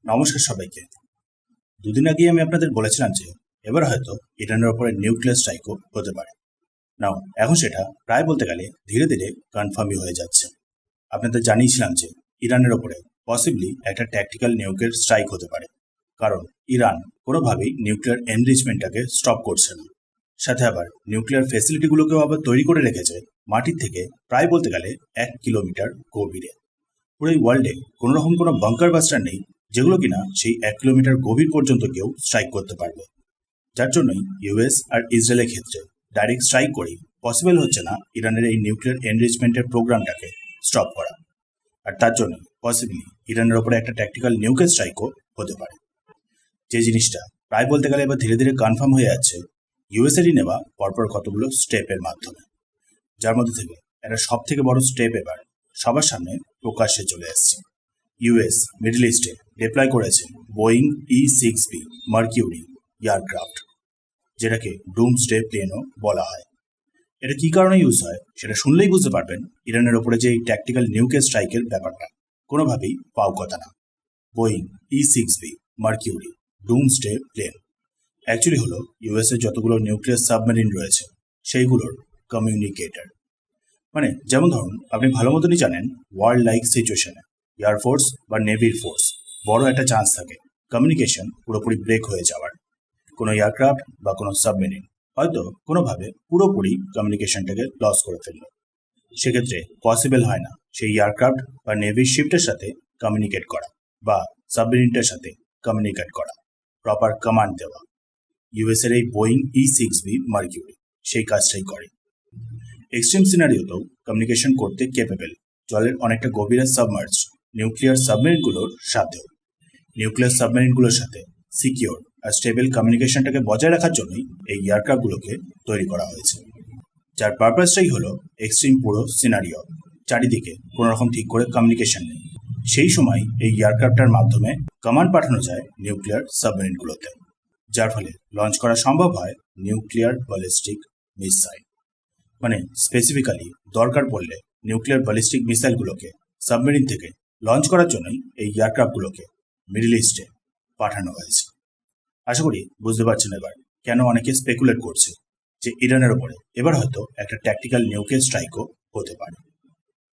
নমস্কার সবাইকে। দুদিন আগেই আমি আপনাদের বলেছিলাম যে এবার হয়তো ইরানের ওপরে নিউক্লিয়ার স্ট্রাইকও হতে পারে। নাও এখন সেটা প্রায় বলতে গেলে ধীরে ধীরে কনফার্মই হয়ে যাচ্ছে। আপনাদের জানিয়েছিলাম যে ইরানের ওপরে পসিবলি একটা ট্যাকটিক্যাল নিউক্লিয়ার স্ট্রাইক হতে পারে, কারণ ইরান কোনোভাবেই নিউক্লিয়ার এনরিচমেন্টটাকে স্টপ করছে না। সাথে আবার নিউক্লিয়ার ফেসিলিটিগুলোকেও আবার তৈরি করে রেখেছে মাটির থেকে প্রায় বলতে গেলে 1 কিলোমিটার গভীরে। পুরো এই ওয়ার্ল্ডে কোনো রকম কোনো বাংকার বাস্টার নেই যেগুলো কিনা সেই 1 কিলোমিটার গভীর পর্যন্ত কেউ স্ট্রাইক করতে পারবে। যার জন্যই ইউএস আর ইসরায়েলের ক্ষেত্রে ডাইরেক্ট স্ট্রাইক করেই পসিবল হচ্ছে না ইরানের এই নিউক্লিয়ার এনরিচমেন্টের প্রোগ্রামটাকে স্টপ করা। আর তার জন্য পসিবলি ইরানের ওপরে একটা ট্যাকটিক্যাল নিউক্লিয়ার স্ট্রাইকও হতে পারে। যে জিনিসটা প্রায় বলতে গেলে এবার ধীরে ধীরে কনফার্ম হয়ে যাচ্ছে ইউএসএরই নেওয়া পরপর কতগুলো স্টেপের মাধ্যমে, যার মধ্যে থেকে একটা সব থেকে বড় স্টেপ এবার সবার সামনে প্রকাশ্যে চলে আসছে। ইউএস মিডল ইস্টে ডিপ্লয় করেছে বোয়িং E-6B মার্কিউরি এয়ারক্রাফট, যেটাকে ডুমসডে প্লেনও বলা হয়। এটা কি কারণে ইউজ হয় সেটা শুনলেই বুঝতে পারবেন ইরানের ওপরে যে এই ট্যাকটিক্যাল নিউক্লিয়ার স্ট্রাইকের ব্যাপারটা কোনোভাবেই পাও কথা না। Boeing E-6B Mercury doomsday plane actually হলো ইউএসের যতগুলো নিউক্লিয়ার সাবমেরিন রয়েছে সেইগুলোর কমিউনিকেটর। মানে যেমন ধরুন আপনি ভালো মতনই জানেন ওয়ার লাইক সিচুয়েশনে এয়ারফোর্স বা নেভির ফোর্স বড় একটা চান্স থাকে কমিউনিকেশন পুরোপুরি ব্রেক হয়ে যাওয়ার। কোনো এয়ারক্রাফট বা কোনো সাবমেরিন হয়তো কোনোভাবে পুরোপুরি কমিউনিকেশনটাকে লস করে ফেললো, সেক্ষেত্রে পসিবল হয় না সেই এয়ারক্রাফট বা নেভির শিপটার সাথে কমিউনিকেট করা বা সাবমেরিনটার সাথে কমিউনিকেট করা, প্রপার কমান্ড দেওয়া। ইউএসের এই বোয়িং E-6B মার্কিউরি সেই কাজটাই করে। এক্সট্রিম সিনারিওতেও কমিউনিকেশন করতে কেপেবল জলের অনেকটা গভীরে সাবমার্জ নিউক্লিয়ার সাবমেরিনগুলোর সাথেও। নিউক্লিয়ার সাবমেরিনগুলোর সাথে সিকিওর আর স্টেবল কমিউনিকেশনটাকে বজায় রাখার জন্যই এই এয়ারক্রাফটগুলোকে তৈরি করা হয়েছে, যার পারপাসটাই হলো এক্সট্রিম পুরো সিনারিও, চারিদিকে কোনো রকম ঠিক করে কমিউনিকেশন নেই, সেই সময় এই এয়ারক্রাফটার মাধ্যমে কমান্ড পাঠানো যায় নিউক্লিয়ার সাবমেরিনগুলোতে, যার ফলে লঞ্চ করা সম্ভব হয় নিউক্লিয়ার ব্যালিস্টিক মিসাইল। মানে স্পেসিফিক্যালি দরকার পড়লে নিউক্লিয়ার ব্যালিস্টিক মিসাইলগুলোকে সাবমেরিন থেকে লঞ্চ করার জন্যই এই এয়ারক্রাফটগুলোকে মিডল ইস্টে পাঠানো হয়েছে। আশা করি বুঝতে পারছেন এবার কেন অনেকে স্পেকুলেট করছে যে ইরানের ওপরে এবার হয়তো একটা ট্যাকটিক্যাল নিউক্লিয়ার স্ট্রাইকও হতে পারে।